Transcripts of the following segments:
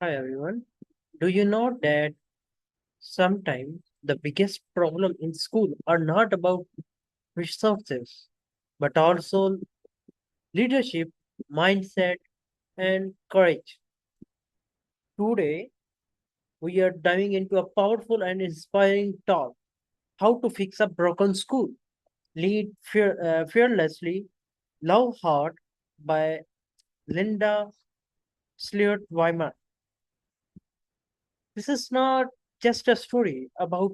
Hi everyone. Do you know that sometimes the biggest problem in school are not about resources, but also leadership, mindset, and courage? Today, we are diving into a powerful and inspiring talk: how to fix a broken school, lead fearlessly, love hard by Linda Cliatt-Wayman. This is not just a story about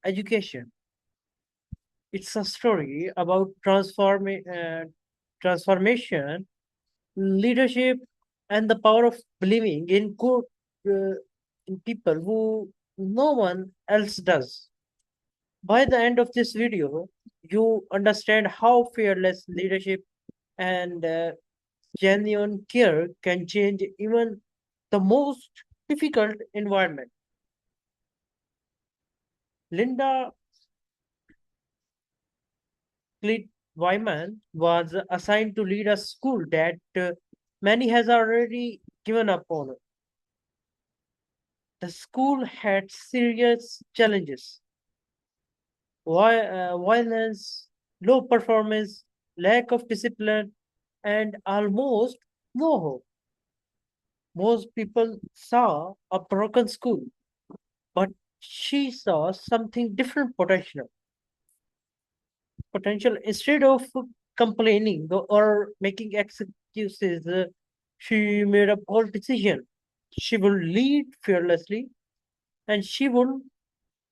education. It's a story about transformation, leadership, and the power of believing in good in people who no one else does. By the end of this video, you understand how fearless leadership and genuine care can change even the most difficult environment. Linda Wyman was assigned to lead a school that many has already given up on. The school had serious challenges: violence, low performance, lack of discipline, and almost no hope. Most people saw a broken school, but she saw something different potential. Instead of complaining or making excuses, she made a bold decision. She will lead fearlessly, and she will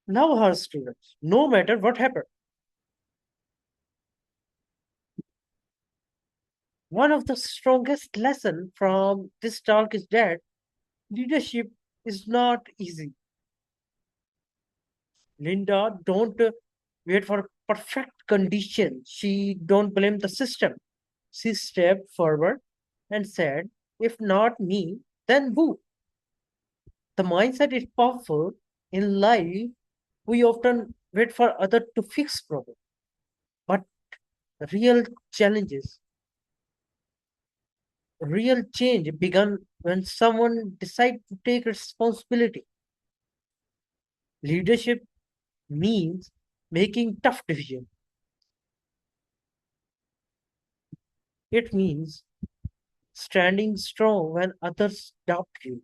love her students no matter what happened. One of the strongest lessons from this talk is that leadership is not easy. Linda don't wait for perfect conditions. She don't blame the system. She stepped forward and said, "If not me, then who?" The mindset is powerful. In life, we often wait for others to fix problems, but real challenges, real change began when someone decides to take responsibility. Leadership means making tough decisions. It means standing strong when others doubt you.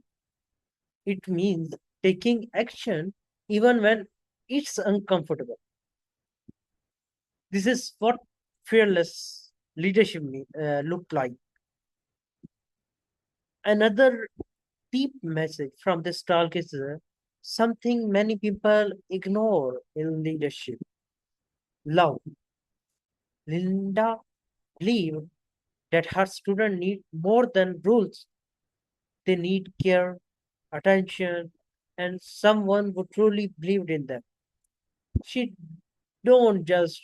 It means taking action even when it's uncomfortable. This is what fearless leadership look like. Another deep message from this talk is something many people ignore in leadership: love. Linda believed that her students need more than rules. They need care, attention, and someone who truly believed in them. She don't just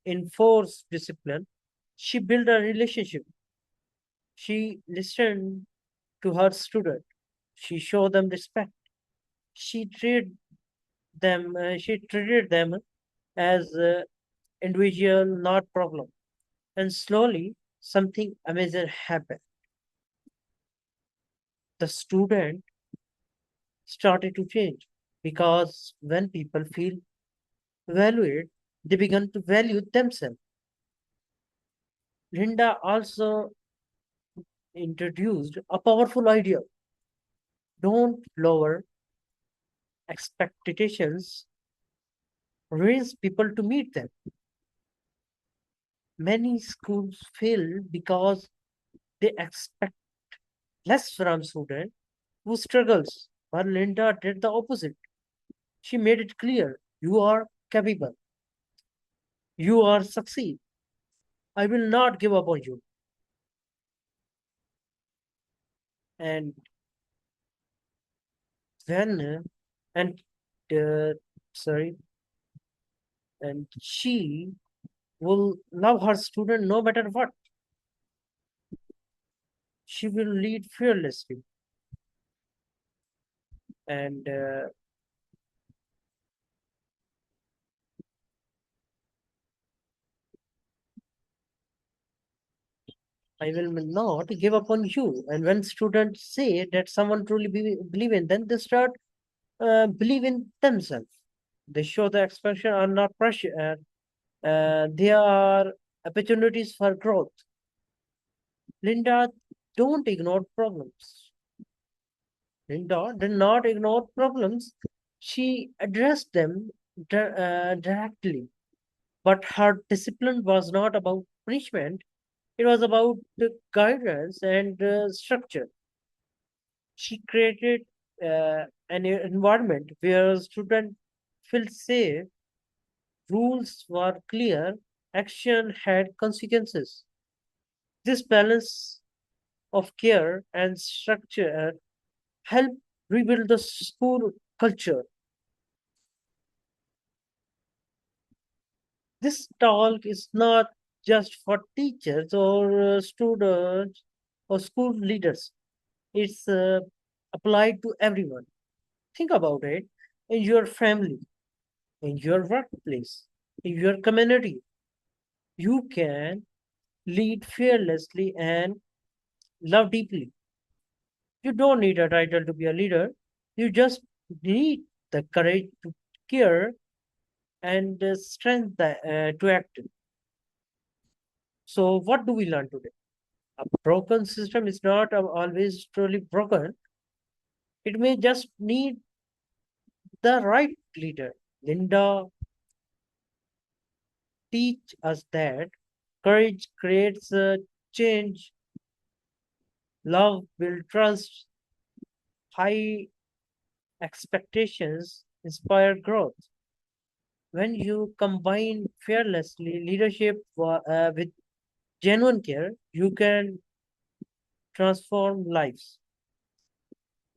enforce discipline. She built a relationship. She listened to her student. She showed them respect. She treated them as individual, not problem. And slowly, something amazing happened. The student started to change because when people feel valued, they begin to value themselves. Linda also introduced a powerful idea: don't lower expectations, raise people to meet them. Many schools fail because they expect less from student who struggles. But Linda did the opposite. She made it clear: you are capable, you are succeed. I will not give up on you. And when and uh, sorry, and she will love her student no matter what. She will lead fearlessly, and I will not give up on you. And when students say that someone truly believe in, then they start believe in themselves. They show the expansion are not pressure. They are opportunities for growth. Linda, don't ignore problems. Linda did not ignore problems. She addressed them directly. But her discipline was not about punishment. It was about the guidance and structure. She created an environment where students feel safe, rules were clear, action had consequences. This balance of care and structure helped rebuild the school culture. This talk is not just for teachers or students or school leaders. It's applied to everyone. Think about it in your family, in your workplace, in your community. You can lead fearlessly and love deeply. You don't need a title to be a leader. You just need the courage to care and the strength to act. So, what do we learn today? A broken system is not always truly broken. It may just need the right leader. Linda teach us that courage creates a change, love builds trust, high expectations inspire growth. When you combine fearlessly leadership with genuine care, you can transform lives.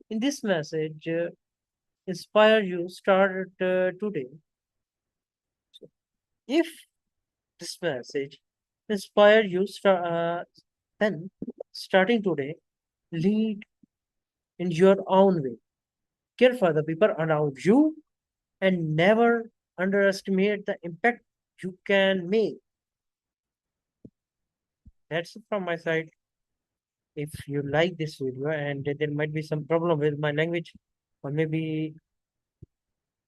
In this message, inspire you start today. So if this message inspire you, then starting today, lead in your own way. Care for the people around you and never underestimate the impact you can make. That's it from my side. If you like this video and there might be some problem with my language, or maybe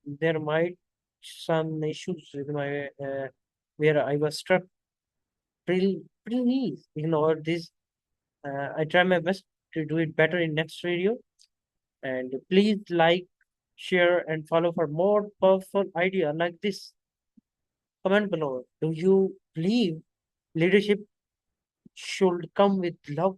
there might some issues with my where I was struck, please ignore this. I try my best to do it better in next video. And please like, share, and follow for more powerful idea like this. Comment below. Do you believe leadership should come with love?